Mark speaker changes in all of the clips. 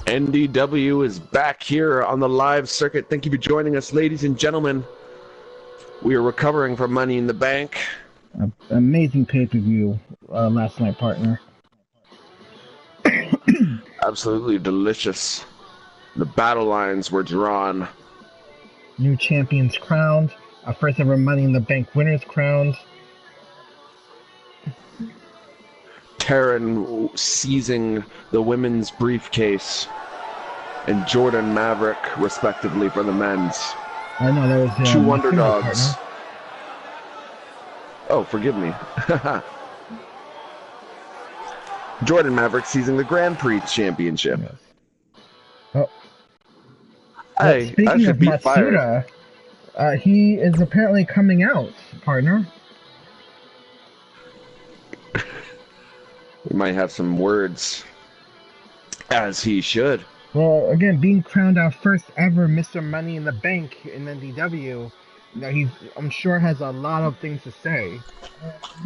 Speaker 1: NDW is back here on the live circuit. Thank you for joining us, ladies and gentlemen. We are recovering from Money in the Bank.
Speaker 2: Amazing pay-per-view last night, partner.
Speaker 1: Absolutely delicious. The battle lines were drawn.
Speaker 2: New champions crowned. Our first ever Money in the Bank winners crowned.
Speaker 1: Taran seizing the women's briefcase, and Jordan Maverick, respectively, for the men's.
Speaker 2: I know, that was
Speaker 1: two underdogs. Oh, forgive me. Jordan Maverick seizing the Grand Prix Championship.
Speaker 2: Yes. Oh.
Speaker 1: Hey,
Speaker 2: speaking of Matsuda, he is apparently coming out, partner.
Speaker 1: We might have some words, as he should.
Speaker 2: Well, again, being crowned our first ever Mr. Money in the Bank in NDW, I'm sure has a lot of things to say.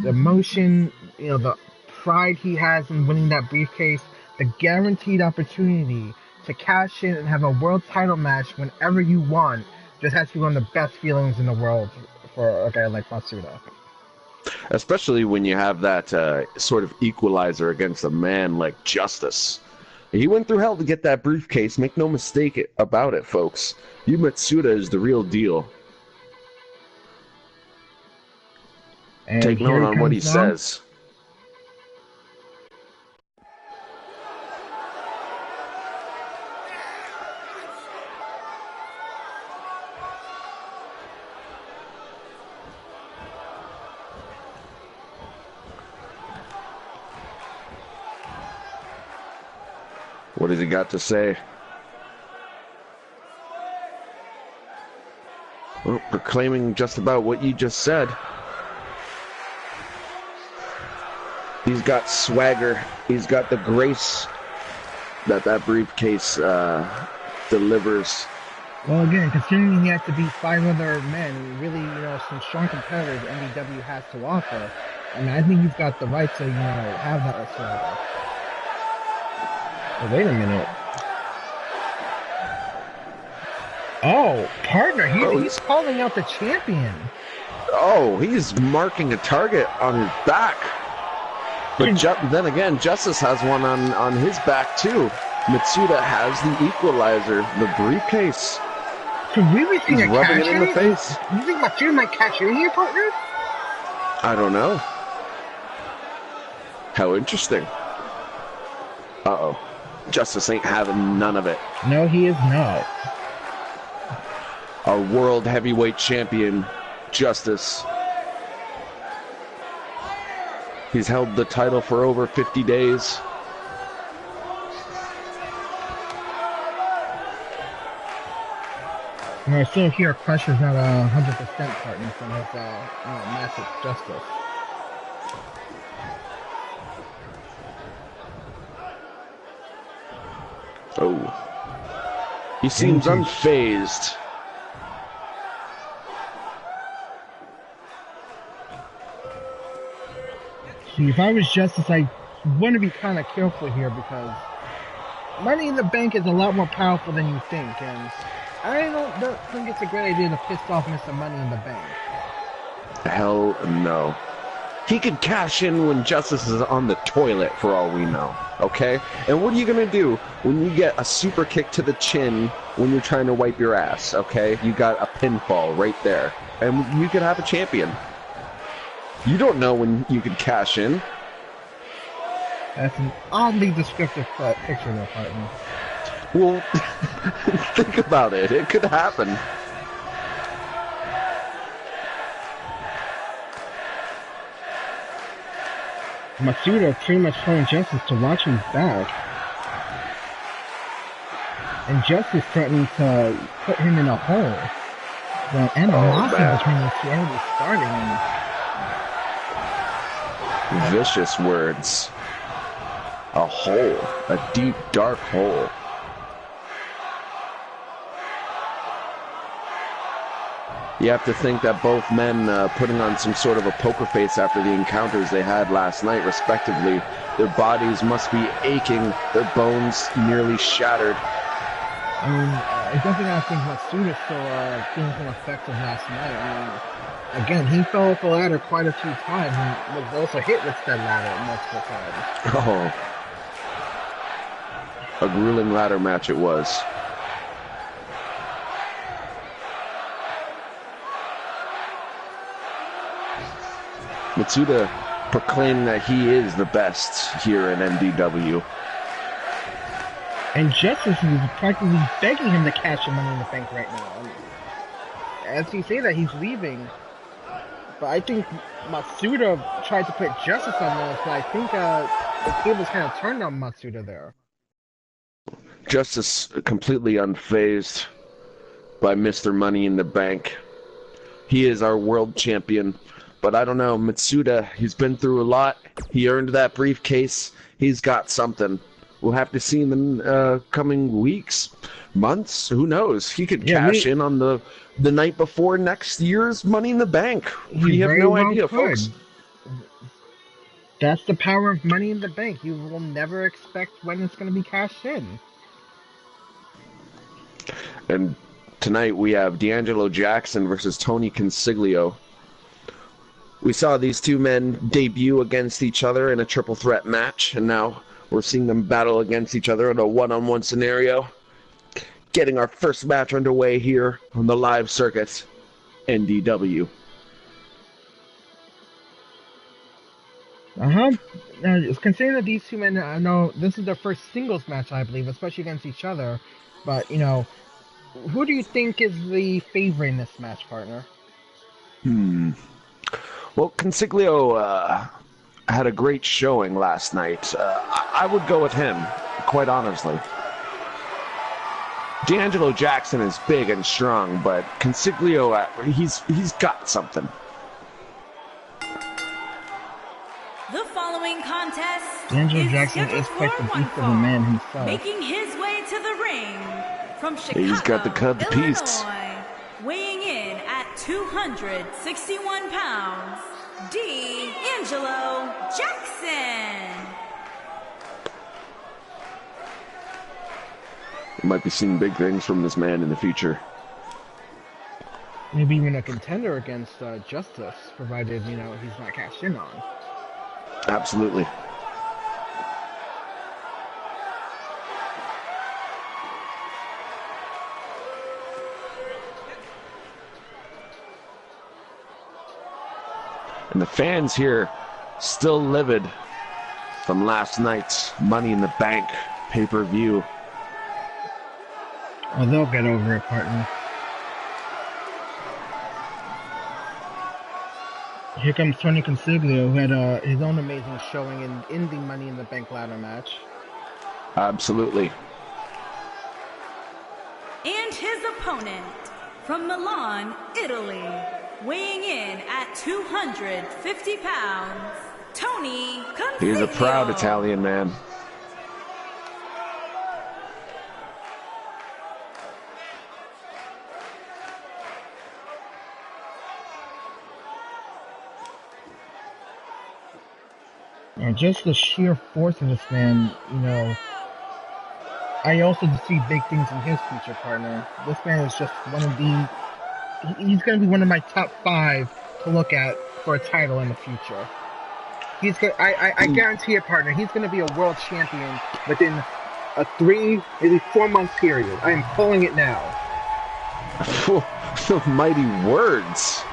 Speaker 2: The emotion, the pride he has in winning that briefcase, the guaranteed opportunity to cash in and have a world title match whenever you want, just has to be one of the best feelings in the world for a guy like Matsuda.
Speaker 1: Especially when you have that sort of equalizer against a man like Justice. He went through hell to get that briefcase. Make no mistake about it, folks. Yu Matsuda is the real deal.
Speaker 2: And
Speaker 1: take note on what he says. What has he got to say? Well, proclaiming just about what you just said. He's got swagger. He's got the grace that briefcase delivers.
Speaker 2: Well, again, considering he has to beat 5 other men, really, some strong competitors NDW has to offer. I mean, I think he's got the right to, have that swagger. Oh, wait a minute. Oh, partner, he's calling out the champion.
Speaker 1: Oh, he's marking a target on his back. But then again, Justice has one on his back, too. Matsuda has the equalizer, the briefcase.
Speaker 2: Could we be seeing
Speaker 1: He's rubbing it in the face.
Speaker 2: You think Matsuda might cash in here, partner?
Speaker 1: I don't know. How interesting. Uh-oh. Justice ain't having none of it.
Speaker 2: No, he is not.
Speaker 1: Our world heavyweight champion, Justice. He's held the title for over 50 days.
Speaker 2: I still hear Crusher's not 100% partner from his massive Justice.
Speaker 1: Oh. He seems unfazed.
Speaker 2: See, if I was Justice, I want to be kind of careful here because Money in the Bank is a lot more powerful than you think, and I don't think it's a great idea to piss off Mr. Money in the Bank.
Speaker 1: Hell no. He could cash in when Justice is on the toilet, for all we know, okay? And what are you going to do when you get a super kick to the chin when you're trying to wipe your ass, okay? You got a pinfall right there, and you could have a champion. You don't know when you could cash in.
Speaker 2: That's an oddly descriptive picture there, partner.
Speaker 1: Well, think about it. It could happen.
Speaker 2: Matsuda pretty much telling Justice to watch his back. And Justice threatening to put him in a hole. The animosity between the two already starting.
Speaker 1: Vicious words. A hole. A deep, dark hole. You have to think that both men putting on some sort of a poker face after the encounters they had last night, respectively. Their bodies must be aching, their bones nearly shattered.
Speaker 2: I mean, I definitely gotta think Matsuda's still feeling some effects of last night. I mean, again, he fell off the ladder quite a few times and was also hit with that ladder multiple times.
Speaker 1: Oh. A grueling ladder match it was. Matsuda proclaiming that he is the best here in NDW.
Speaker 2: And Justice is practically begging him to cash the Money in the Bank right now. And as he say that, he's leaving. But I think Matsuda tried to put Justice on this, but I think the tables kind of turned on Matsuda there.
Speaker 1: Justice completely unfazed by Mr. Money in the Bank. He is our world champion. But I don't know, Matsuda, he's been through a lot. He earned that briefcase. He's got something. We'll have to see in the coming weeks, months. Who knows? He could cash in on the night before next year's Money in the Bank. We have no idea, folks.
Speaker 2: That's the power of Money in the Bank. You will never expect when it's going to be cashed in.
Speaker 1: And tonight we have D'Angelo Jackson versus Tony Consiglio. We saw these two men debut against each other in a triple threat match, and now we're seeing them battle against each other in a one-on-one scenario. Getting our first match underway here on the live circuit, NDW.
Speaker 2: Considering that these two men, I know this is their first singles match, I believe, especially against each other. But, you know, who do you think is the favorite in this match, partner?
Speaker 1: Well, Consiglio had a great showing last night. I would go with him, quite honestly. D'Angelo Jackson is big and strong, but Consiglio, he's got something.
Speaker 3: The following contest
Speaker 2: D'Angelo Jackson is quite the beast of a man himself.
Speaker 3: Making his way to the ring from Chicago,
Speaker 1: he's got the cut the piece.
Speaker 3: Weighing in at 261 pounds, D'Angelo Jackson.
Speaker 1: We might be seeing big things from this man in the future.
Speaker 2: Maybe even a contender against Justice, provided, you know, he's not cashed in on.
Speaker 1: Absolutely. And the fans here still livid from last night's Money in the Bank pay-per-view.
Speaker 2: Oh, they'll get over it, partner. Here comes Tony Consiglio, who had his own amazing showing in the Money in the Bank ladder match.
Speaker 1: Absolutely.
Speaker 3: And his opponent from Milan, Italy, weighing in at 250 pounds, Tony Consiglio.
Speaker 1: He's a proud Italian man.
Speaker 2: And just the sheer force of this man, you know, I also see big things in his future, partner. This man is just one of the... He's going to be one of my top 5 to look at for a title in the future. He's going. I guarantee it, partner. He's going to be a world champion within a 3, maybe 4 month period. I am calling it now.
Speaker 1: Mighty words.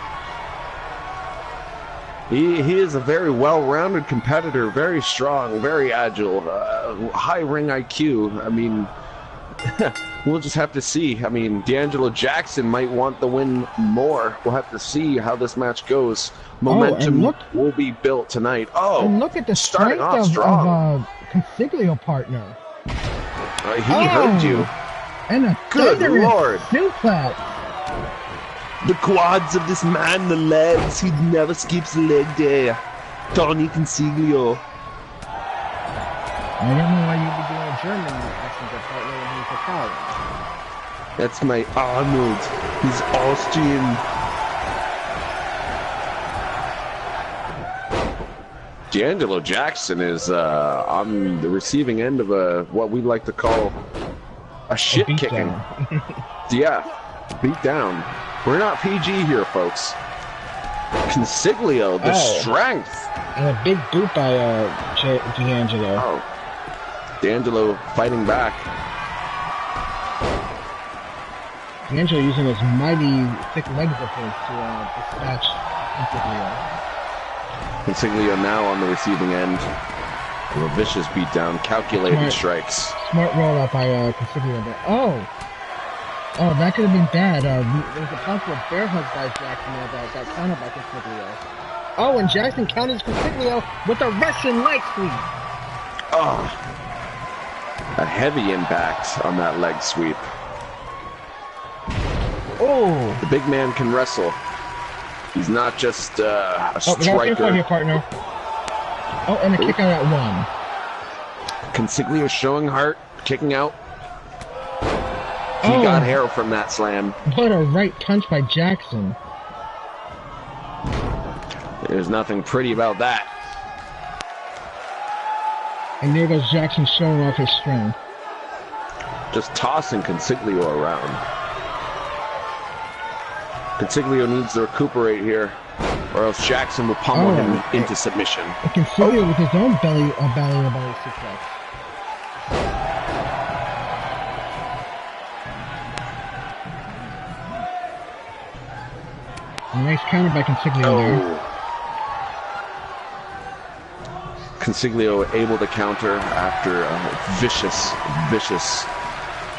Speaker 1: He is a very well-rounded competitor, very strong, very agile, high ring IQ. I mean, we'll just have to see. I mean, D'Angelo Jackson might want the win more. We'll have to see how this match goes. Momentum will be built tonight. Oh,
Speaker 2: and look at the strength of Consiglio, partner.
Speaker 1: He heard you.
Speaker 2: And a
Speaker 1: good Lord.
Speaker 2: Suplex.
Speaker 1: The quads of this man, the legs, he never skips a leg day. Tony Consiglio.
Speaker 2: I don't know why you'd be doing a German accent, partner, when he's Italian.
Speaker 1: That's my Arnold. He's Austrian. D'Angelo Jackson is on the receiving end of what we like to call a shit kicking. Yeah, beat down. We're not PG here, folks. Consiglio, the strength.
Speaker 2: And a big boot by D'Angelo.
Speaker 1: Oh. D'Angelo fighting back.
Speaker 2: D'Angelo using his mighty thick legs of his to dispatch Consiglio.
Speaker 1: Consiglio now on the receiving end. A vicious beatdown, calculated strikes.
Speaker 2: Smart roll up by Consiglio there. Oh, that could have been bad. There was a possible bear hug by Jackson there that got countered by Consiglio. Oh, and Jackson counters Consiglio with a Russian leg sweep.
Speaker 1: Oh, a heavy impact on that leg sweep.
Speaker 2: Oh,
Speaker 1: the big man can wrestle. He's not just a striker.
Speaker 2: Here, partner. Oh, and a kick out at one.
Speaker 1: Consiglio showing heart, kicking out. He got hair from that slam.
Speaker 2: What a right punch by Jackson.
Speaker 1: There's nothing pretty about that.
Speaker 2: And there goes Jackson showing off his strength.
Speaker 1: Just tossing Consiglio around. Consiglio needs to recuperate here, or else Jackson will pummel him into submission.
Speaker 2: Consiglio with his own belly-to-belly suplex. Nice counter by Consiglio there.
Speaker 1: Consiglio able to counter after a vicious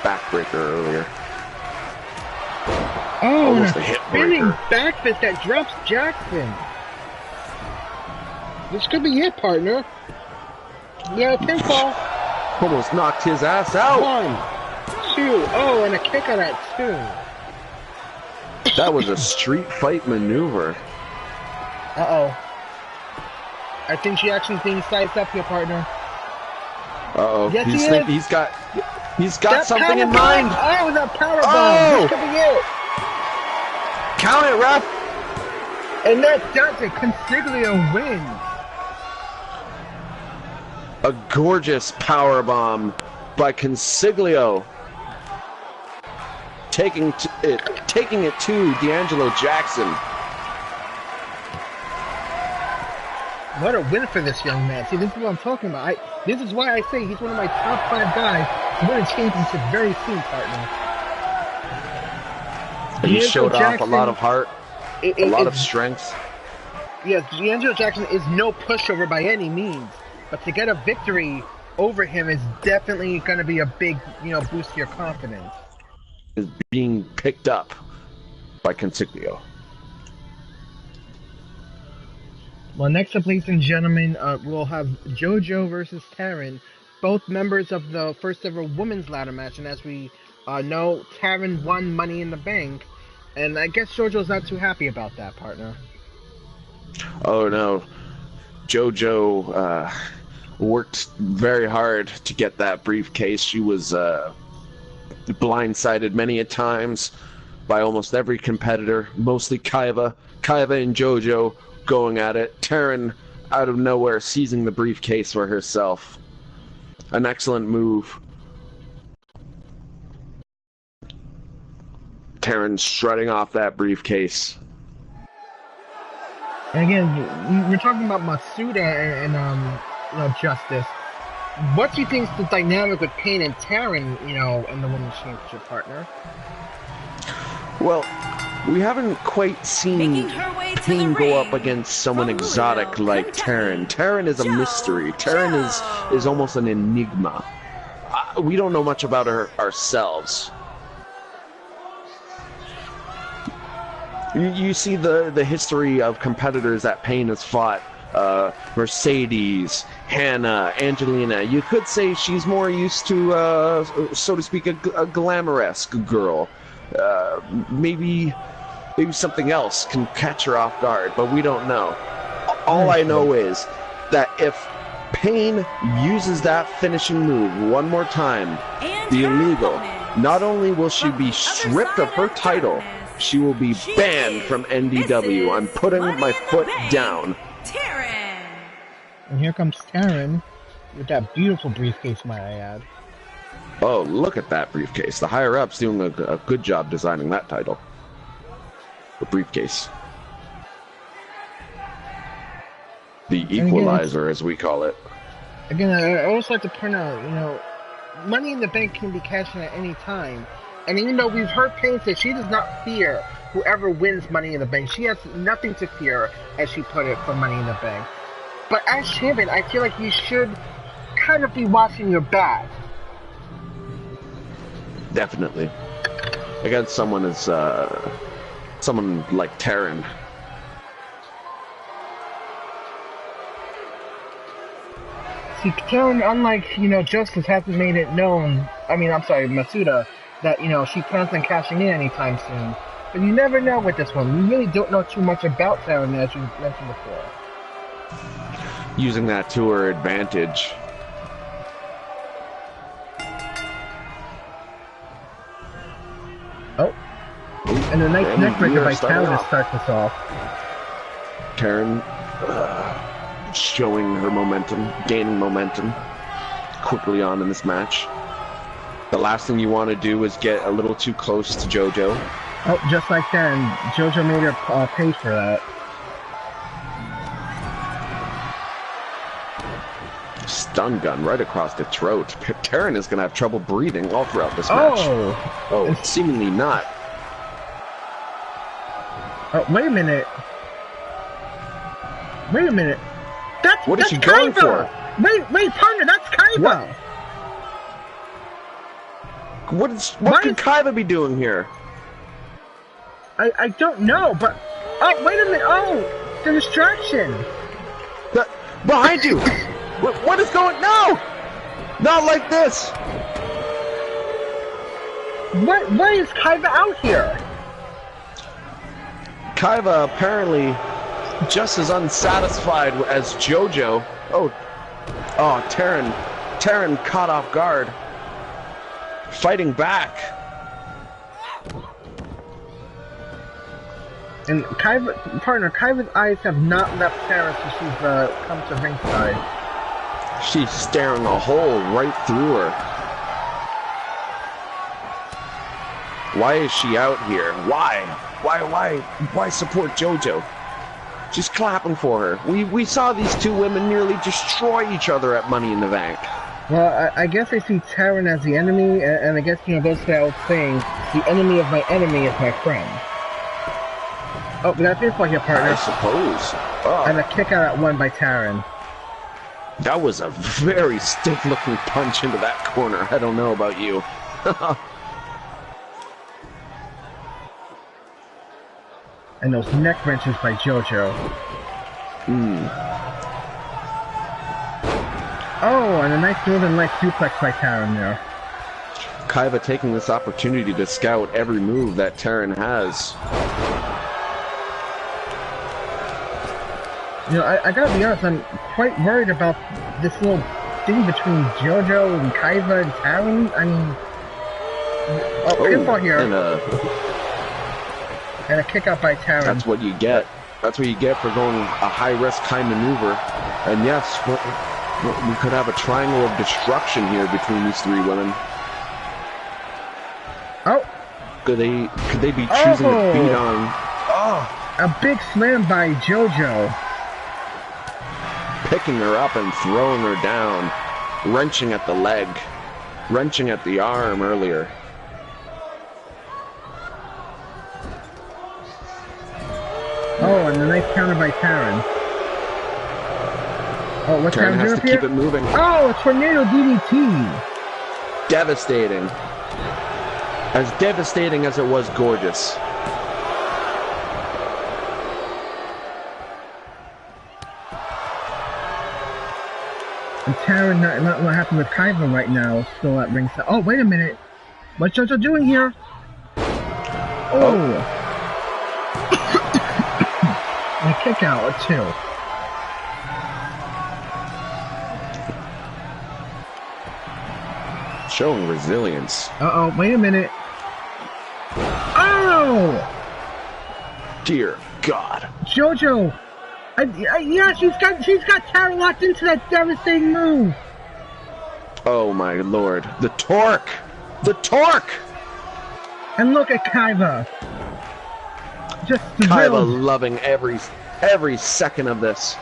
Speaker 1: backbreaker earlier.
Speaker 2: Oh,
Speaker 1: almost
Speaker 2: and
Speaker 1: a hit
Speaker 2: spinning
Speaker 1: breaker.
Speaker 2: back fist that drops Jackson. This could be it, partner. Yeah, pinfall.
Speaker 1: Almost knocked his ass out.
Speaker 2: 1, 2. Oh, and a kick out at 2.
Speaker 1: That was a street fight maneuver.
Speaker 2: Uh-oh. I think Jackson's being sized up here, partner.
Speaker 1: Uh-oh.
Speaker 2: Yes,
Speaker 1: He's got something in mind.
Speaker 2: Oh, the power bomb. This could be it.
Speaker 1: Count it, ref.
Speaker 2: And that does it. Consiglio wins.
Speaker 1: A gorgeous power bomb by Consiglio. Taking it to D'Angelo Jackson.
Speaker 2: What a win for this young man. See, this is what I'm talking about. This is why I say he's one of my top 5 guys to win a championship very soon, partner.
Speaker 1: He showed off a lot of heart, a lot of strength.
Speaker 2: Yes, D'Angelo Jackson is no pushover by any means, but to get a victory over him is definitely going to be a big, boost to your confidence.
Speaker 1: Is being picked up by Consiglio.
Speaker 2: Well, next up, ladies and gentlemen, we'll have Jojo versus Taran, both members of the first ever women's ladder match. And as we know, Taran won Money in the Bank, and I guess Jojo's not too happy about that, partner.
Speaker 1: Oh no, Jojo worked very hard to get that briefcase. She was blindsided many a times by almost every competitor, mostly Kaiva and Jojo going at it. Taran out of nowhere seizing the briefcase for herself. An excellent move. Taran strutting off that briefcase.
Speaker 2: And again, we're talking about Matsuda and Justice. What do you think is the dynamic with Pain and Taran, in the Women's Championship, partner?
Speaker 1: Well, we haven't quite seen Pain go up against someone exotic like Taran. Taran is a mystery. Taran is almost an enigma. We don't know much about her ourselves. You see the history of competitors that Pain has fought. Mercedes, Hannah, Angelina. You could say she's more used to, so to speak, a glamouresque girl. Maybe something else can catch her off guard, but we don't know. All I know is that if Pain uses that finishing move one more time, the illegal, not only will she be stripped of her title, she will be banned from NDW. I'm putting my foot down.
Speaker 2: And here comes Taran with that beautiful briefcase, might I add.
Speaker 1: Oh, look at that briefcase. The higher-ups doing a good job designing that title. The briefcase. The equalizer, as we call it.
Speaker 2: Again, I always like to point out, you know, Money in the Bank can be cashed in at any time. And even though we've heard Payne say she does not fear whoever wins Money in the Bank, she has nothing to fear, as she put it, for Money in the Bank. But as champion, I feel like you should kind of be watching your back.
Speaker 1: Definitely. Against someone as someone like Taran.
Speaker 2: See, Taran, unlike, you know, Justice, hasn't made it known, Matsuda, that, you know, she plans on cashing in anytime soon. But you never know with this one. We really don't know too much about Taran, as you mentioned before.
Speaker 1: Using that to her advantage.
Speaker 2: Oh. And a nice neckbreaker by Taran to start this off.
Speaker 1: Taran showing her momentum, gaining momentum quickly on in this match. The last thing you want to do is get a little too close to Jojo.
Speaker 2: Oh, just like that, and Jojo made her pay for that.
Speaker 1: Stun gun right across the throat. Taran is going to have trouble breathing all throughout this match. Oh, seemingly not.
Speaker 2: Oh, wait a minute.
Speaker 1: What is she going for?
Speaker 2: Wait, partner, that's Kaiba!
Speaker 1: What could Kaiba be doing here?
Speaker 2: I don't know, but... Oh, wait a minute! Oh! The distraction!
Speaker 1: Behind you! What is going... No! Not like this!
Speaker 2: Why is Kaiba out here?
Speaker 1: Kaiba apparently just as unsatisfied as Jojo. Oh, Taran caught off guard. Fighting back.
Speaker 2: And Kaiba's eyes have not left Taran since she's come to ringside.
Speaker 1: She's staring a hole right through her. Why is she out here? Why support Jojo? She's clapping for her. We saw these two women nearly destroy each other at Money in the Bank.
Speaker 2: Well, I guess I see Taran as the enemy, and I guess, you know, those that old saying, the enemy of my enemy is my friend. Oh, but that's it for your partner.
Speaker 1: I suppose. Oh.
Speaker 2: And a kick out at one by Taran.
Speaker 1: That was a very stiff-looking punch into that corner. I don't know about you.
Speaker 2: And those neck wrenches by Jojo. Oh, and a nice Northern Light suplex by Taran there.
Speaker 1: Kaiba taking this opportunity to scout every move that Taran has.
Speaker 2: You know, I gotta be honest, I'm quite worried about this little thing between Jojo and Kaiba and Taran. I mean... pinfall here. And a kick out by Taran.
Speaker 1: That's what you get. That's what you get for going a high-risk, high maneuver. And yes, we could have a triangle of destruction here between these three women.
Speaker 2: Oh!
Speaker 1: Could they be choosing to beat on...
Speaker 2: Oh! A big slam by Jojo.
Speaker 1: Picking her up and throwing her down. Wrenching at the leg. Wrenching at the arm earlier.
Speaker 2: Oh, and a nice counter by Taran. Oh, what's
Speaker 1: Taran has to
Speaker 2: here?
Speaker 1: keep it moving.
Speaker 2: Oh, a tornado DDT!
Speaker 1: Devastating. As devastating as it was gorgeous.
Speaker 2: And Taran, not what happened with Kaiba right now, still at ringside. Oh, wait a minute. What's Jojo doing here? Oh. And a kick out or two.
Speaker 1: Showing resilience.
Speaker 2: Uh-oh, wait a minute. Oh!
Speaker 1: Dear God.
Speaker 2: Jojo! Yeah, she's got Taran locked into that devastating move.
Speaker 1: Oh my lord. The torque! The torque!
Speaker 2: And look at Kaiba. Just
Speaker 1: Kaiba loving every second of this.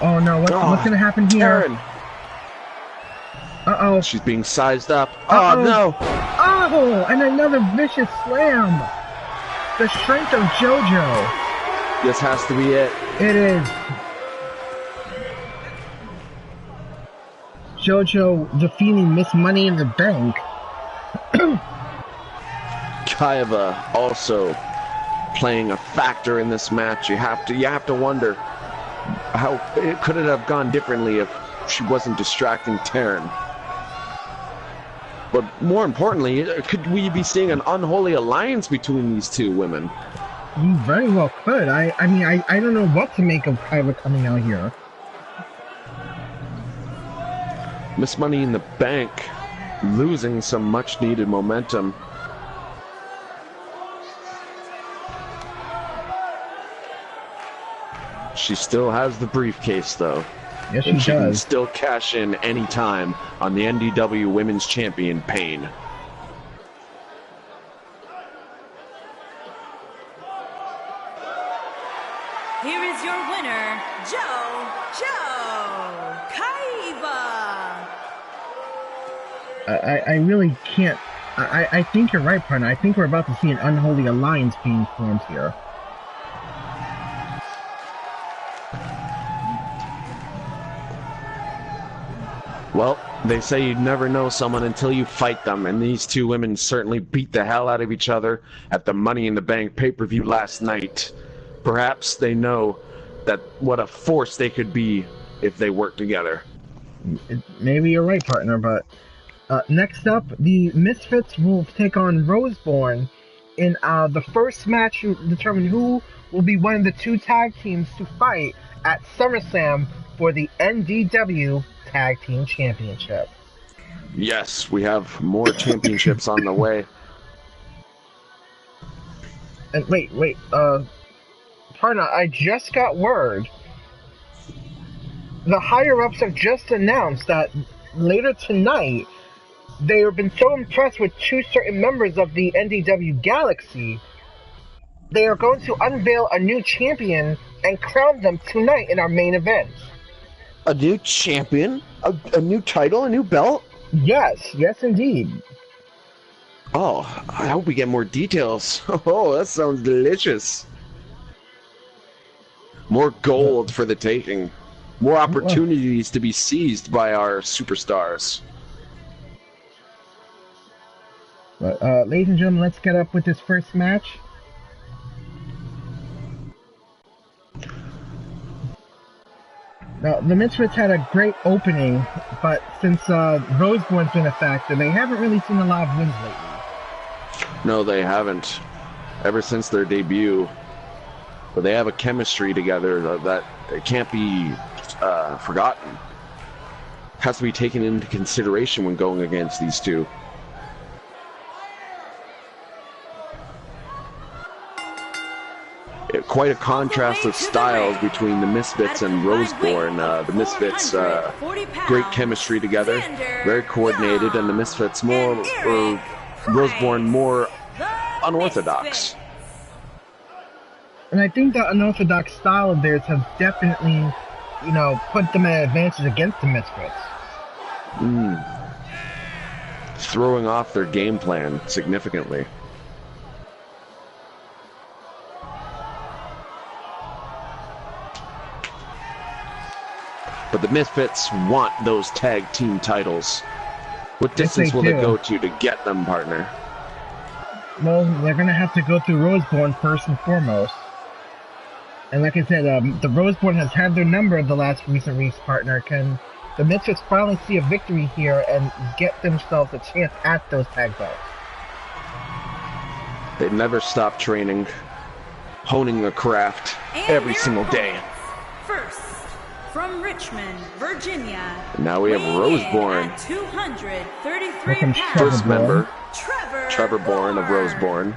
Speaker 2: Oh no, what's gonna happen here?
Speaker 1: Taran.
Speaker 2: Uh-oh.
Speaker 1: She's being sized up.
Speaker 2: Uh-oh.
Speaker 1: Oh no!
Speaker 2: Oh, and another vicious slam. The strength of Jojo.
Speaker 1: This has to be it.
Speaker 2: It is. Jojo defeating Miss Money in the Bank.
Speaker 1: Kaiba also playing a factor in this match. You have to wonder how could it have gone differently if she wasn't distracting Taran. But more importantly, could we be seeing an unholy alliance between these two women?
Speaker 2: You very well could. I mean, I don't know what to make of Kaiba coming out here.
Speaker 1: Miss Money in the Bank losing some much needed momentum. She still has the briefcase though.
Speaker 2: Yes,
Speaker 1: and she
Speaker 2: does.
Speaker 1: can still cash in anytime on the NDW Women's Champion Pain.
Speaker 3: Here is your winner, Jojo Kaiba.
Speaker 2: I really can't. I think you're right, partner. I think we're about to see an unholy alliance being formed here.
Speaker 1: Well, they say you never know someone until you fight them, and these two women certainly beat the hell out of each other at the Money in the Bank pay-per-view last night. Perhaps they know that what a force they could be if they work together.
Speaker 2: Maybe you're right, partner, but next up, the Misfits will take on Bourne in the first match to determine who will be one of the two tag teams to fight at SummerSlam for the NDW Tag Team Championship.
Speaker 1: Yes, we have more championships on the way.
Speaker 2: And wait, partner, I just got word. The higher-ups have just announced that later tonight, they have been so impressed with two certain members of the NDW Galaxy, they are going to unveil a new champion and crown them tonight in our main event.
Speaker 1: A new champion? A new title? A new belt?
Speaker 2: Yes indeed.
Speaker 1: Oh, I hope we get more details. Oh, that sounds delicious. More gold for the taking. More opportunities to be seized by our superstars.
Speaker 2: But, ladies and gentlemen, let's get up with this first match. Now, the Misfits had a great opening, but since Bourne's been a factor, they haven't really seen a lot of wins lately.
Speaker 1: No, they haven't. Ever since their debut. But they have a chemistry together that can't be forgotten. Has to be taken into consideration when going against these two. Quite a contrast of styles between the Misfits and Bourne. The Misfits, great chemistry together, very coordinated, and the Misfits Bourne more unorthodox.
Speaker 2: And I think that unorthodox style of theirs has definitely, put them at an advantage against the Misfits.
Speaker 1: Throwing off their game plan significantly. But the Misfits want those tag team titles. What distance will they go to get them, partner?
Speaker 2: Well, they're going to have to go through Bourne first and foremost. And like I said, the Bourne has had their number the last recent weeks, partner. Can the Misfits finally see a victory here and get themselves a chance at those tag belts?
Speaker 1: They never stop training, honing their craft every single day.
Speaker 3: First, from Richmond, Virginia.
Speaker 1: And now we have Bourne.
Speaker 3: 233 pounds.
Speaker 1: First member,
Speaker 3: Trevor
Speaker 1: Bourne of Bourne.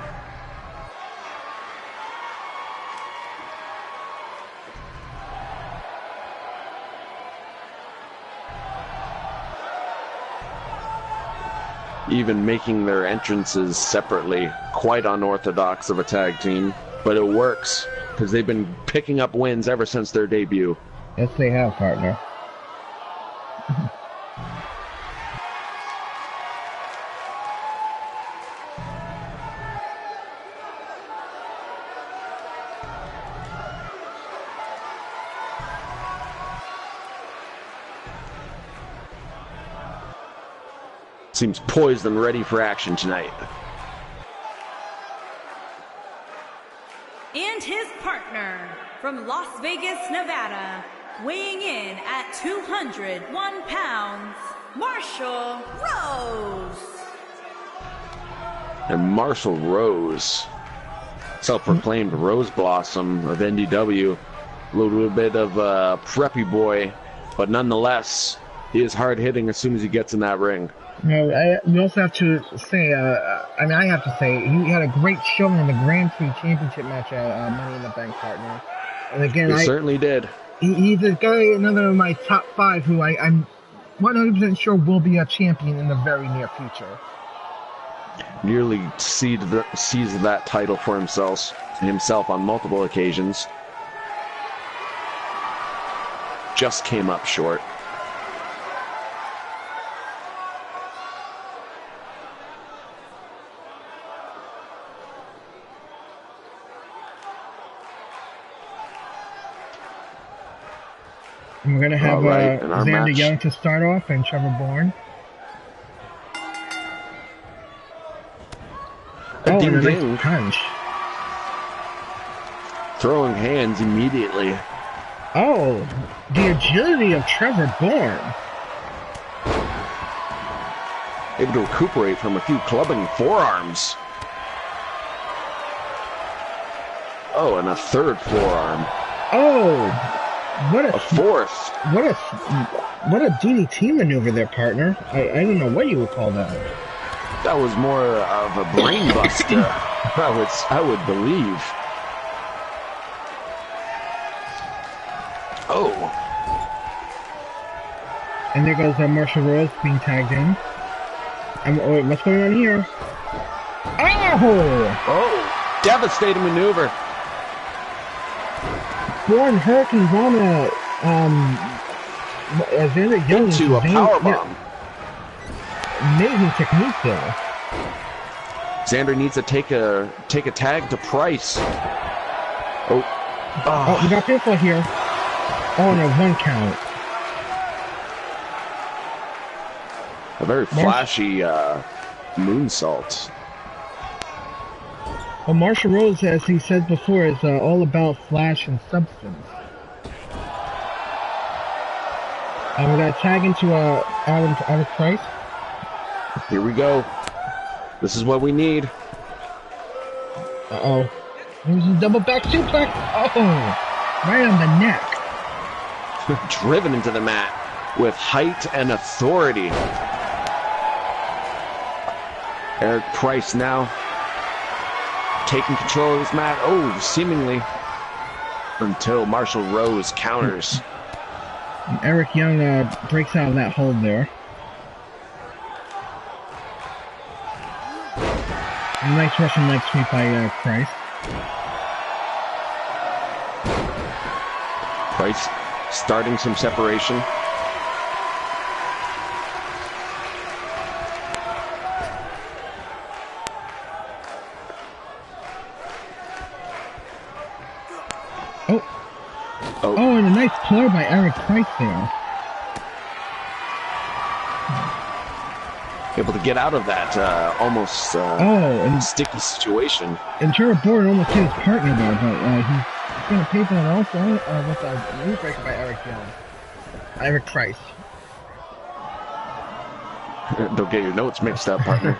Speaker 1: even making their entrances separately. Quite unorthodox of a tag team, but it works because they've been picking up wins ever since their debut.
Speaker 2: Yes, they have, partner.
Speaker 1: Seems poised and ready for action tonight.
Speaker 3: And his partner from Las Vegas, Nevada, weighing in at 201 pounds, Marshall Rose.
Speaker 1: And Marshall Rose, self-proclaimed Rose Blossom of NDW, a little bit of a preppy boy, but nonetheless, he is hard-hitting as soon as he gets in that ring.
Speaker 2: No, we also have to say, I have to say, he had a great showing in the Grand Prix Championship match at Money in the Bank, partner. And again,
Speaker 1: He certainly did.
Speaker 2: He's a guy, another of my top 5 who I'm 100% sure will be a champion in the very near future.
Speaker 1: Nearly seized that title for himself on multiple occasions. Just came up short.
Speaker 2: And we're going to have Xander
Speaker 1: match.
Speaker 2: Young to start off and Trevor Bourne.
Speaker 1: A ding
Speaker 2: and a
Speaker 1: ding.
Speaker 2: nice punch.
Speaker 1: Throwing hands immediately.
Speaker 2: Oh, the agility of Trevor Bourne.
Speaker 1: Able to recuperate from a few clubbing forearms. Oh, and a third forearm.
Speaker 2: Oh, what
Speaker 1: A fourth.
Speaker 2: What a DDT maneuver there, partner. I don't know what you would call that.
Speaker 1: That was more of a brain buster. I would believe. Oh.
Speaker 2: And there goes Marshall Rose being tagged in. What's going on here? Oh!
Speaker 1: Oh, devastating maneuver.
Speaker 2: Bourne Hurricane Rana, Xander Young
Speaker 1: Into a powerbomb.
Speaker 2: Amazing technique there.
Speaker 1: Xander needs to take a tag to Price. Oh.
Speaker 2: Oh, we got pinfall here. Oh, no, 1 count.
Speaker 1: A very flashy moonsault.
Speaker 2: Well, Marshall Rose, as he said before, is all about flash and substance. And we're going to tag into Adam Price.
Speaker 1: Here we go. This is what we need.
Speaker 2: Uh-oh. There's a double back suplex. Oh, right on the neck.
Speaker 1: Driven into the mat with height and authority. Eric Price now taking control of his mat. Oh, seemingly until Marshall Rose counters.
Speaker 2: And Eric Young breaks out of that hold there. A nice Russian leg sweep by Price.
Speaker 1: Price starting some separation.
Speaker 2: Oh, and a nice claw by Eric Price there.
Speaker 1: Able to get out of that almost
Speaker 2: and
Speaker 1: sticky situation.
Speaker 2: And Trevor Bourne almost hit his partner there, but he's going to pay for that also with a knee breaker by Eric Price.
Speaker 1: Don't get your notes mixed up, partner.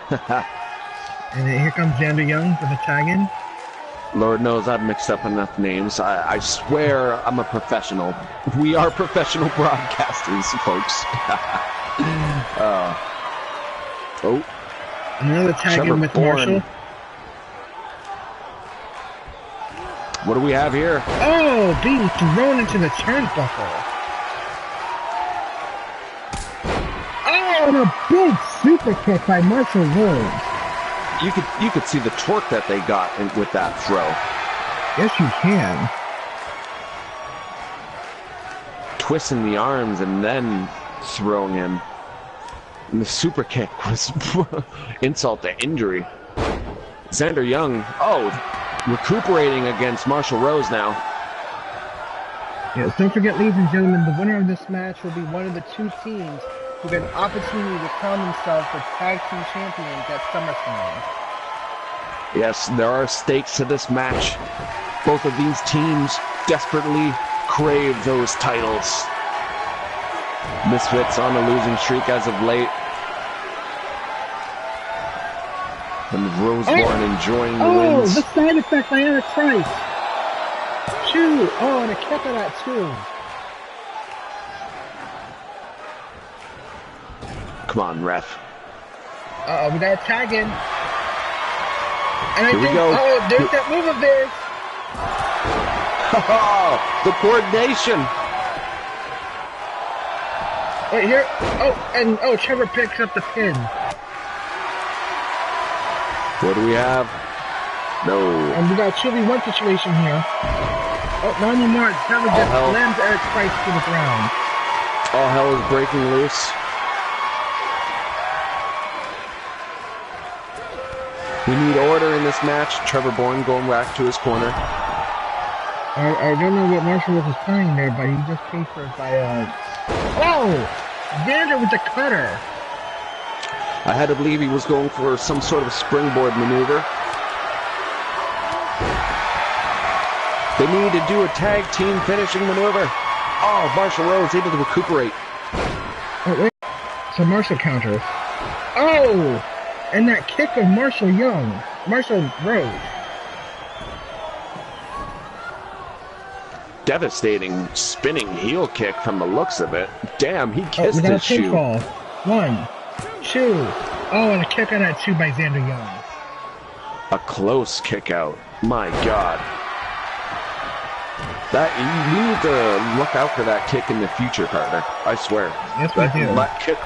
Speaker 2: And then here comes Xander Young for the tag-in.
Speaker 1: Lord knows I've mixed up enough names. I swear I'm a professional. We are professional broadcasters, folks. Oh.
Speaker 2: Another tag-in with
Speaker 1: Bourne.
Speaker 2: Marshall.
Speaker 1: What do we have here?
Speaker 2: Oh, being thrown into the turnbuckle. Oh, and a big super kick by Marshall Rhodes.
Speaker 1: You could see the torque that they got with that throw.
Speaker 2: Yes, you can.
Speaker 1: Twisting the arms and then throwing him. And the super kick was insult to injury. Xander Young, recuperating against Marshall Rose now.
Speaker 2: Yes, don't forget, ladies and gentlemen, the winner of this match will be one of the two teams who get an opportunity to crown themselves the tag team champions at SummerSlam.
Speaker 1: Yes, there are stakes to this match. Both of these teams desperately crave those titles. Misfits on a losing streak as of late. And Roseborn enjoying the wins.
Speaker 2: The side effect by Eric Price. 2. Oh, and a kick of that 2.
Speaker 1: Come on, ref.
Speaker 2: Uh-oh, we got a tag in. And
Speaker 1: Here we go.
Speaker 2: Oh, there's that move of theirs.
Speaker 1: The coordination.
Speaker 2: Wait, here. Trevor picks up the pin.
Speaker 1: What do we have? No.
Speaker 2: And we got a 2v1 situation here. Oh, not anymore. Trevor just slams Eric Price to the ground.
Speaker 1: All hell is breaking loose. We need order in this match. Trevor Bourne going back to his corner.
Speaker 2: I don't know what Marshall was playing there, but he just paid for it by Xander with the cutter.
Speaker 1: I had to believe he was going for some sort of springboard maneuver. They need to do a tag team finishing maneuver. Oh, Marshall Rose able to recuperate.
Speaker 2: Oh, wait. So Marshall counters. Oh! And that kick of Marshall Rose.
Speaker 1: Devastating spinning heel kick from the looks of it. Damn, he kissed his shoe.
Speaker 2: 1, 2. Oh, and a kick on that 2 by Xander Young.
Speaker 1: A close kick out. My God. That you need to look out for that kick in the future, Carter. I swear.
Speaker 2: Yes, we do.
Speaker 1: That kick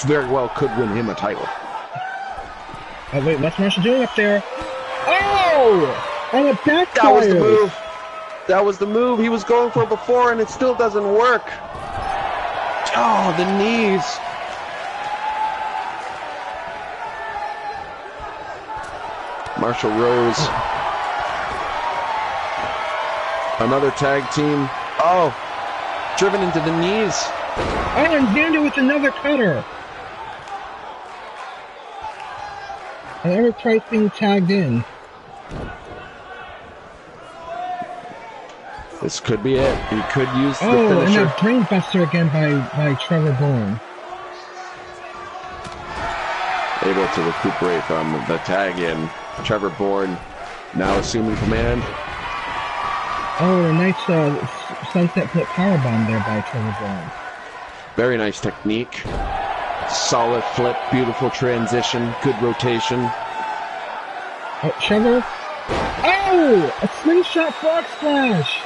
Speaker 1: very well could win him a title.
Speaker 2: Oh wait, what's Marshall doing up there? Oh! And it backfires.
Speaker 1: That was the move. That was the move he was going for before, and it still doesn't work. Oh, the knees. Marshall Rose. Another tag team. Oh, driven into the knees.
Speaker 2: Oh, and Xander with another cutter. And Eric Price being tagged in.
Speaker 1: This could be it. He could use the
Speaker 2: finisher. Oh, and a brain buster again by Trevor Bourne.
Speaker 1: Able to recuperate from the tag in. Trevor Bourne now assuming command.
Speaker 2: Oh, a nice sunset flip powerbomb there by Trevor Bourne.
Speaker 1: Very nice technique. Solid flip, beautiful transition, good rotation.
Speaker 2: Oh, Trevor. Oh! A slingshot frog splash!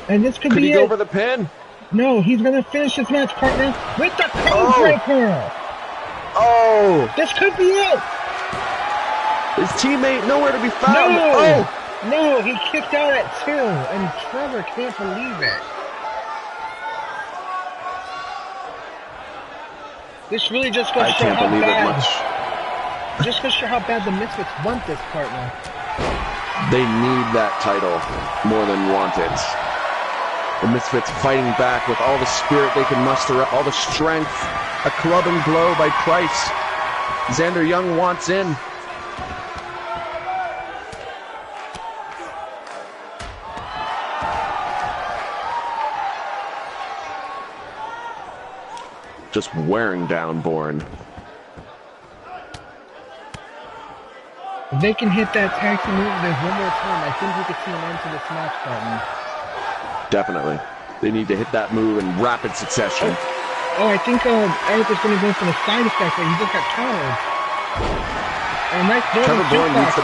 Speaker 2: And this could be it.
Speaker 1: Could he go for the pin?
Speaker 2: No, he's going to finish his match, partner, with the code breaker!
Speaker 1: Oh!
Speaker 2: This could be it!
Speaker 1: His teammate nowhere to be found!
Speaker 2: No!
Speaker 1: Oh!
Speaker 2: No, he kicked out at 2, and Trevor can't believe it. This really just goes to show how bad. Just goes to show how bad the Misfits want this, partner.
Speaker 1: They need that title more than want it. The Misfits fighting back with all the spirit they can muster up, all the strength. A club and blow by Price. Xander Young wants in. Just wearing down Bourne.
Speaker 2: If they can hit that tag team move, there's one more time. I think we could see an end to this match, partner.
Speaker 1: Definitely. They need to hit that move in rapid succession.
Speaker 2: Oh, I think Eric was going to go for the side effect, but he just got countered. And nice
Speaker 1: Trevor Bourne needs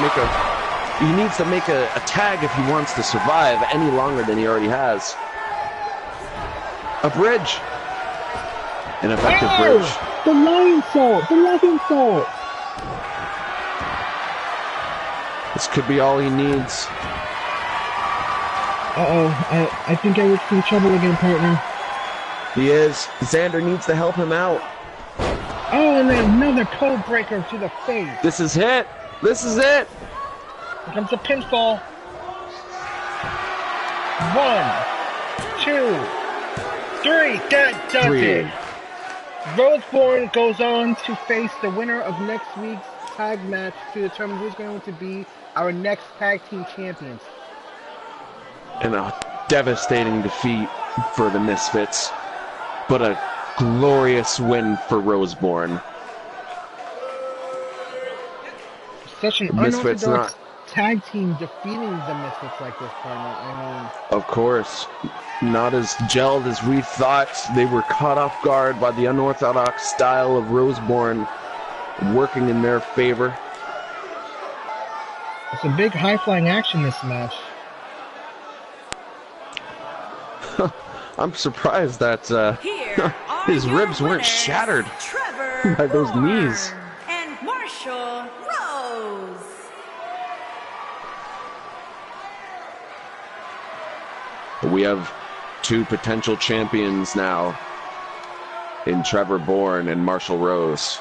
Speaker 1: to make a tag if he wants to survive any longer than he already has. A bridge. An effective bridge.
Speaker 2: The lion salt! The lion salt!
Speaker 1: This could be all he needs.
Speaker 2: I think Eric's in trouble again, partner.
Speaker 1: He is. Xander needs to help him out.
Speaker 2: Oh, and then another code breaker to the face.
Speaker 1: This is it. This is it.
Speaker 2: Here comes the pinfall. 1, 2, 3. That does it. Bourne goes on to face the winner of next week's tag match to determine who's going to be our next tag team champions.
Speaker 1: And a devastating defeat for the Misfits, but a glorious win for Bourne.
Speaker 2: Such an unorthodox tag team defeating the Misfits like this, partner. I mean,
Speaker 1: of course, not as gelled as we thought. They were caught off guard by the unorthodox style of Bourne working in their favor.
Speaker 2: It's a big high-flying action this match.
Speaker 1: I'm surprised that his ribs weren't shattered
Speaker 3: Trevor
Speaker 1: by those
Speaker 3: Bourne
Speaker 1: knees.
Speaker 3: And Marshall Rose.
Speaker 1: We have two potential champions now in Trevor Bourne and Marshall Rose.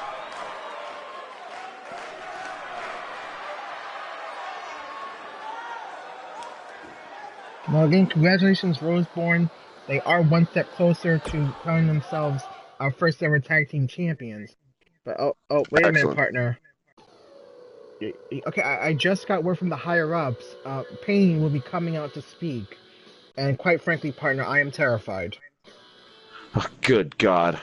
Speaker 2: Well, again, congratulations, Bourne. They are one step closer to crowning themselves our first ever tag team champions. But wait a minute, partner. Okay, I just got word from the higher ups. Payne will be coming out to speak, and quite frankly, partner, I am terrified.
Speaker 1: Oh, good God.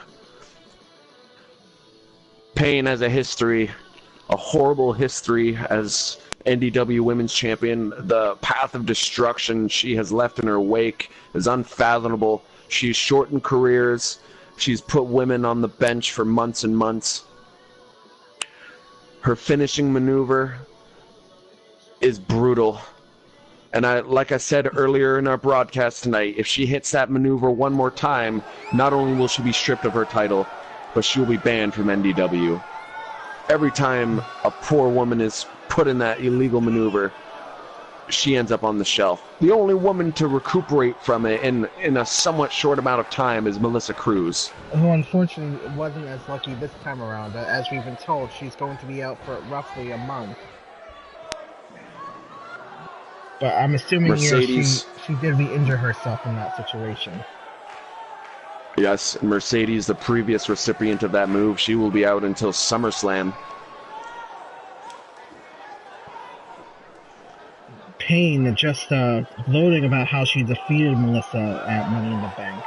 Speaker 1: Payne has a history, a horrible history as NDW Women's Champion. The path of destruction she has left in her wake is unfathomable. She's shortened careers. She's put women on the bench for months and months. Her finishing maneuver is brutal. And like I said earlier in our broadcast tonight, if she hits that maneuver one more time, not only will she be stripped of her title, but she will be banned from NDW. Every time a poor woman is put in that illegal maneuver, she ends up on the shelf. The only woman to recuperate from it in a somewhat short amount of time is Melissa Cruz,
Speaker 2: who unfortunately wasn't as lucky this time around. As we've been told, she's going to be out for roughly a month. But I'm assuming
Speaker 1: Mercedes,
Speaker 2: she did re-injure herself in that situation.
Speaker 1: Yes, Mercedes, the previous recipient of that move, she will be out until SummerSlam.
Speaker 2: Payne just gloating about how she defeated Melissa at Money in the Bank.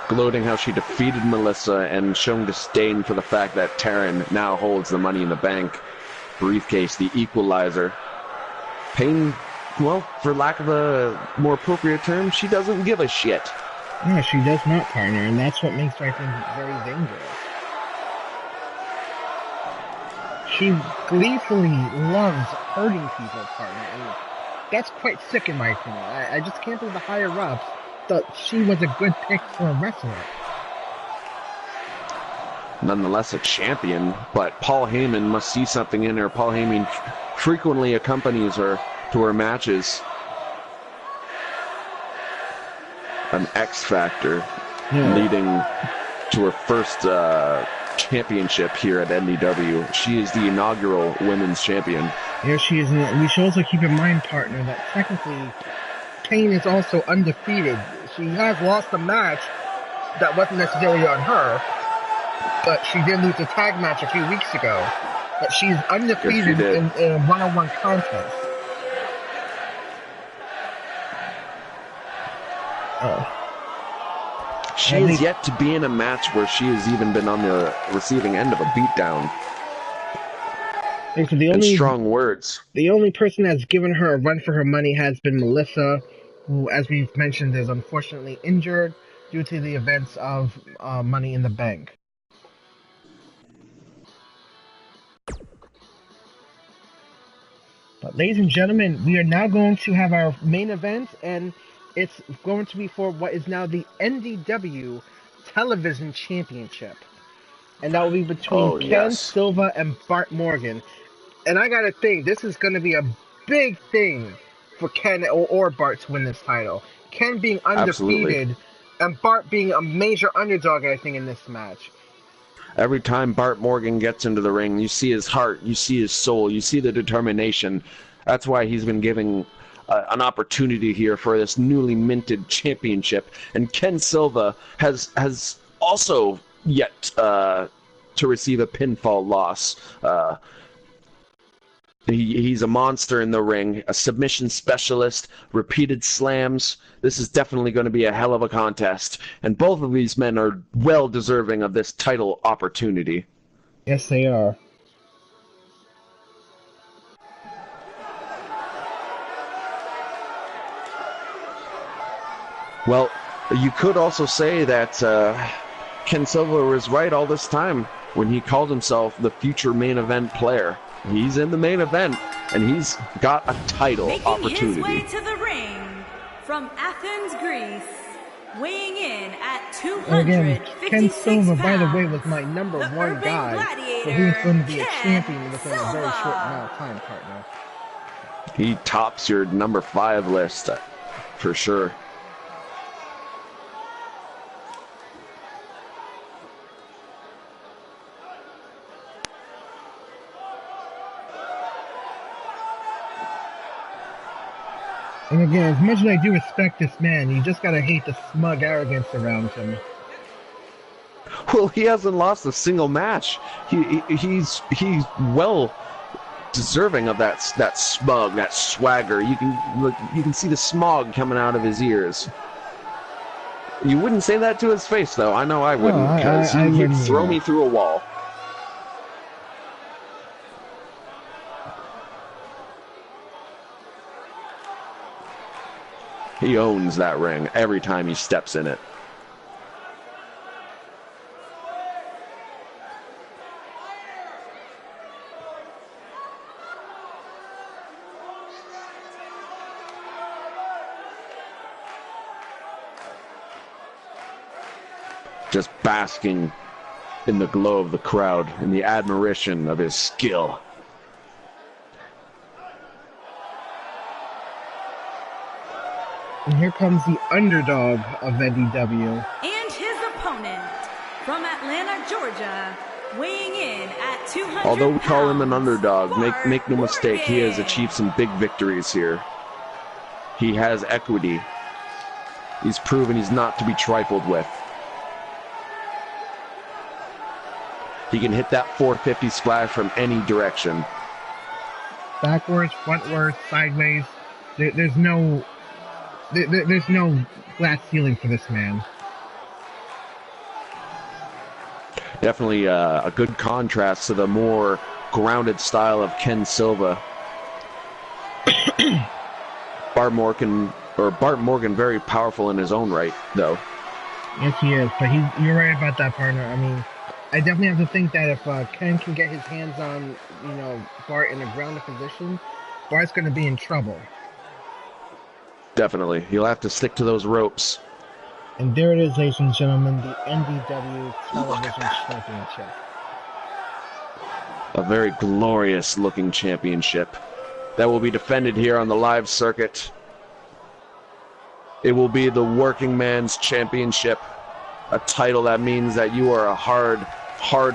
Speaker 1: Gloating how she defeated Melissa and showing disdain for the fact that Taran now holds the Money in the Bank briefcase, the equalizer. Payne, well, for lack of a more appropriate term, she doesn't give a shit.
Speaker 2: No, she does not, partner, and that's what makes her, I think, very dangerous. She gleefully loves hurting people, partner, and that's quite sick in my opinion. I just can't believe the higher ups thought she was a good pick for a wrestler.
Speaker 1: Nonetheless a champion, but Paul Heyman must see something in her. Paul Heyman frequently accompanies her to her matches. An X Factor leading to her first championship here at NDW. She is the inaugural women's champion.
Speaker 2: Here she is. We should also keep in mind, partner, that technically Payne is also undefeated. She has lost a match that wasn't necessarily on her, but she did lose a tag match a few weeks ago. But she's undefeated in a one-on-one contest.
Speaker 1: She is yet to be in a match where she has even been on the receiving end of a beatdown. And strong words.
Speaker 2: The only person that's given her a run for her money has been Melissa, who, as we've mentioned, is unfortunately injured due to the events of Money in the Bank. But ladies and gentlemen, we are now going to have our main event, and It's going to be for what is now the NDW Television Championship. And that will be between Ken Silva and Bart Morgan. And I gotta think, this is going to be a big thing for Ken or Bart to win this title. Ken being undefeated and Bart being a major underdog, I think, in this match.
Speaker 1: Every time Bart Morgan gets into the ring, you see his heart, you see his soul, you see the determination. That's why he's been giving an opportunity here for this newly minted championship. And Ken Silva has also yet to receive a pinfall loss. He's a monster in the ring, a submission specialist, repeated slams. This is definitely going to be a hell of a contest. And both of these men are well deserving of this title opportunity.
Speaker 2: Yes, they are.
Speaker 1: Well, you could also say that Ken Silva was right all this time when he called himself the future main event player. He's in the main event, and he's got a title opportunity.
Speaker 3: Making his way to the ring from Athens, Greece, weighing in at 256
Speaker 2: Ken Silva,
Speaker 3: pounds,
Speaker 2: by the way, was my number one guy, so he was going to be a champion within a very short amount of time, partner.
Speaker 1: He tops your number 5 list, for sure.
Speaker 2: And again, as much as I do respect this man, you just gotta hate the smug arrogance around him.
Speaker 1: Well, he hasn't lost a single match. He's well deserving of that smug, that swagger. You can see the smog coming out of his ears. You wouldn't say that to his face, though. I know I wouldn't, because he'd throw me through a wall. He owns that ring every time he steps in it. Just basking in the glow of the crowd and the admiration of his skill.
Speaker 2: And here comes the underdog of NDW.
Speaker 3: And his opponent from Atlanta, Georgia, weighing in at 200
Speaker 1: Although we call him an
Speaker 3: pounds,
Speaker 1: underdog, make no mistake, he has
Speaker 3: Bart
Speaker 1: achieved some big victories here. He has equity. He's proven he's not to be trifled with. He can hit that 450 splash from any direction.
Speaker 2: Backwards, frontwards, sideways. There's no glass ceiling for this man.
Speaker 1: Definitely a good contrast to the more grounded style of Ken Silva. Bart Morgan, very powerful in his own right, though.
Speaker 2: Yes, he is. But you're right about that, partner. I mean, I definitely have to think that if Ken can get his hands on, Bart in a grounded position, Bart's going to be in trouble.
Speaker 1: Definitely. He'll have to stick to those ropes.
Speaker 2: And there it is, ladies and gentlemen, the NDW Television Championship.
Speaker 1: A very glorious looking championship that will be defended here on the live circuit. It will be the working man's championship, a title that means that you are a hard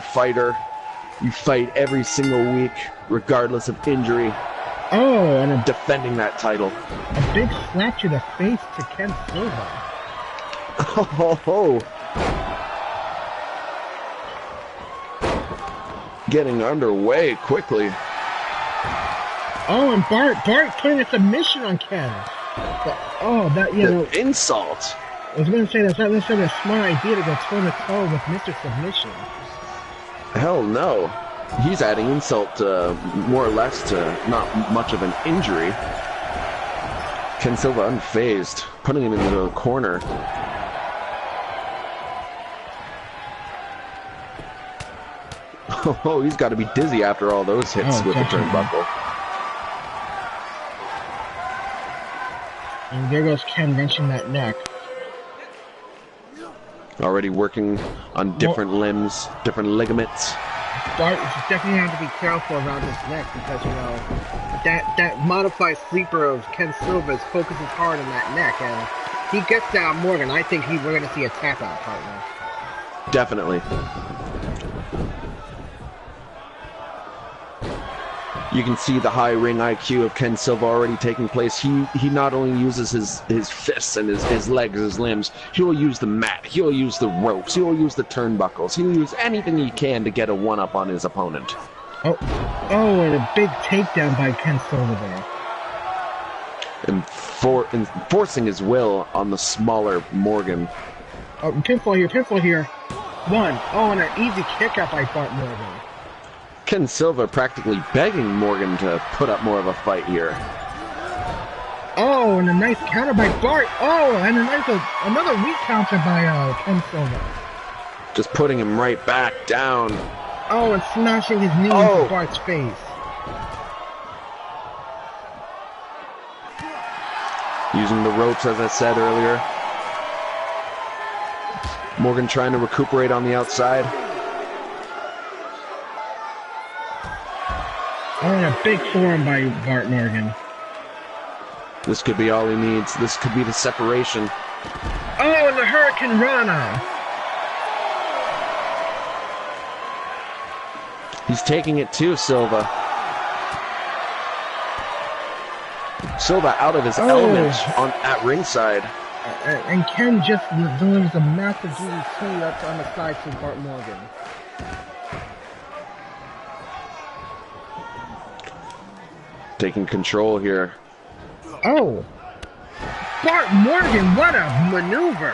Speaker 1: fighter. You fight every single week, regardless of injury.
Speaker 2: Oh, and
Speaker 1: defending that title.
Speaker 2: A big slap to the face to Ken Silva.
Speaker 1: Oh. Getting underway quickly.
Speaker 2: Oh, and Bart putting a submission on Ken.
Speaker 1: The insult.
Speaker 2: I was going to say that's not necessarily a smart idea to go toe-to-toe with Mr. Submission.
Speaker 1: Hell no. He's adding insult more or less to not much of an injury. Ken Silva unfazed, putting him into the corner. Oh, he's got to be dizzy after all those hits with the turnbuckle.
Speaker 2: And there goes Ken wrenching that neck.
Speaker 1: Already working on different limbs, different ligaments.
Speaker 2: Bart definitely have to be careful around his neck because, you know, that modified sleeper of Ken Silva's focuses hard on that neck, and he gets down Morgan. I think we're going to see a tap out, partner.
Speaker 1: Definitely. You can see the high ring IQ of Ken Silva already taking place. He not only uses his fists and his legs, his limbs, he will use the mat, he will use the ropes, he will use the turnbuckles, he will use anything he can to get a one-up on his opponent.
Speaker 2: Oh, and a big takedown by Ken Silva there.
Speaker 1: And forcing his will on the smaller Morgan.
Speaker 2: Oh, pinfall here. One. Oh, and an easy kick out by Bart Morgan.
Speaker 1: Ken Silva practically begging Morgan to put up more of a fight here.
Speaker 2: Oh, and a nice counter by Bart. Oh, and another weak counter by Ken Silva.
Speaker 1: Just putting him right back down.
Speaker 2: Oh, and smashing his knee into Bart's face.
Speaker 1: Using the ropes, as I said earlier. Morgan trying to recuperate on the outside.
Speaker 2: Oh, and a big forearm by Bart Morgan.
Speaker 1: This could be all he needs. This could be the separation.
Speaker 2: Oh, and the Hurricane Rana.
Speaker 1: He's taking it too, Silva. Silva out of his element at ringside.
Speaker 2: And Ken just delivers a massive DDT up on the side to Bart Morgan.
Speaker 1: Taking control here.
Speaker 2: Oh! Bart Morgan, what a maneuver!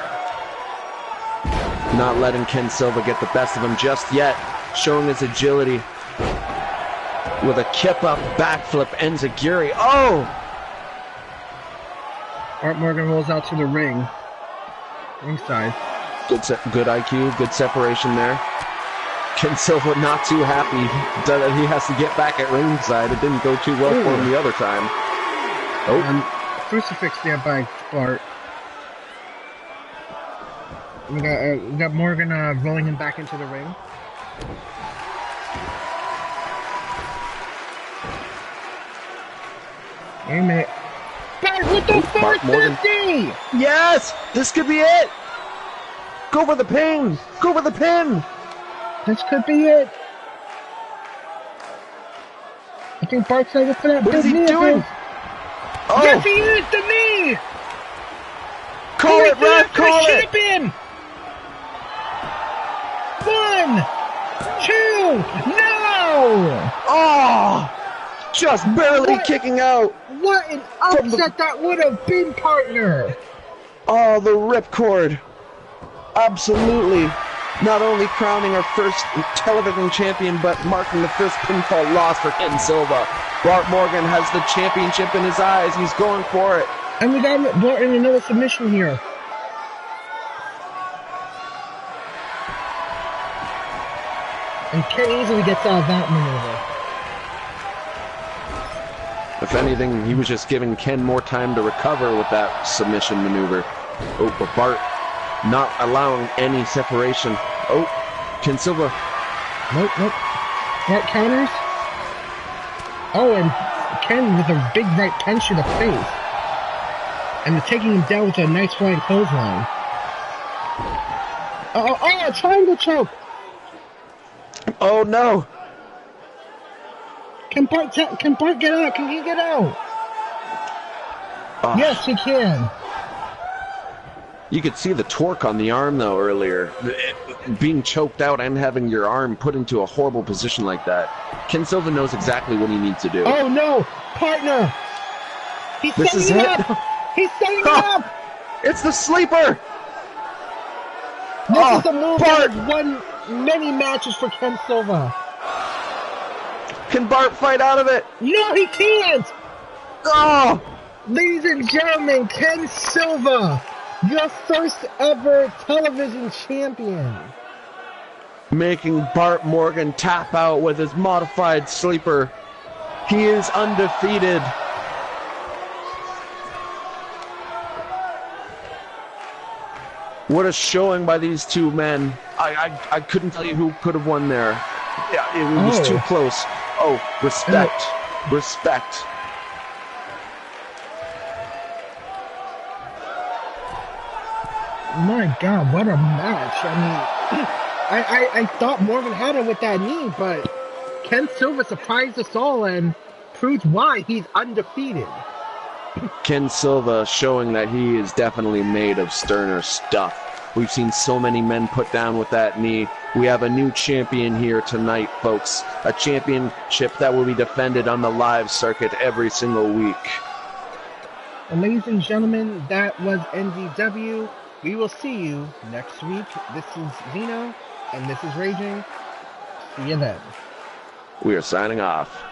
Speaker 1: Not letting Ken Silva get the best of him just yet. Showing his agility. With a kip-up backflip enziguri. Oh!
Speaker 2: Bart Morgan rolls out to the ring. Ringside.
Speaker 1: Good IQ, good separation there. Ken Silva not too happy that he has to get back at ringside. It didn't go too well for him the other time. Oh.
Speaker 2: And crucifix there by Bart. We got Morgan rolling him back into the ring. Wait a minute. Bart with the 450!
Speaker 1: Yes! This could be it! Go for the pin! Go for the pin!
Speaker 2: This could be it. I think Bart's ready for that.
Speaker 1: What is he doing? Oh.
Speaker 2: Yes, he is! The knee!
Speaker 1: Call it, ref! Call it!
Speaker 2: Champion! 1, 2, no!
Speaker 1: Oh! Just barely kicking out.
Speaker 2: What an upset that would have been, partner!
Speaker 1: Oh, the ripcord. Absolutely. Not only crowning our first television champion, but marking the first pinfall loss for Ken Silva. Bart Morgan has the championship in his eyes. He's going for it.
Speaker 2: And we got Bart in another submission here. And Ken easily gets out of that maneuver.
Speaker 1: If anything, he was just giving Ken more time to recover with that submission maneuver. Oh, but Bart not allowing any separation. Oh, Ken Silva.
Speaker 2: Nope. Bart counters. Oh, and Ken with a big right punch to the face. And they're taking him down with a nice flying clothesline. Oh, triangle choke.
Speaker 1: Oh, no.
Speaker 2: Can Bart get out? Can he get out? Yes, he can.
Speaker 1: You could see the torque on the arm, though, earlier. Being choked out and having your arm put into a horrible position like that. Ken Silva knows exactly what he needs to do.
Speaker 2: Oh, no! Partner! He's setting it up! He's setting it up!
Speaker 1: It's the sleeper!
Speaker 2: This is a move that has won many matches for Ken Silva.
Speaker 1: Can Bart fight out of it?
Speaker 2: No, he can't!
Speaker 1: Oh!
Speaker 2: Ladies and gentlemen, Ken Silva, your first ever television champion.
Speaker 1: Making Bart Morgan tap out with his modified sleeper. He is undefeated. What a showing by these two men. I couldn't tell you who could have won there. Yeah, it was too close. Oh, respect. Respect.
Speaker 2: My God, what a match. I mean, I thought Morgan had it with that knee, but Ken Silva surprised us all and proves why he's undefeated.
Speaker 1: Ken Silva showing that he is definitely made of sterner stuff. We've seen so many men put down with that knee. We have a new champion here tonight, folks. A championship that will be defended on the live circuit every single week.
Speaker 2: Well, ladies and gentlemen, that was NDW. We will see you next week. This is Zeno, and this is Raging. See you then.
Speaker 1: We are signing off.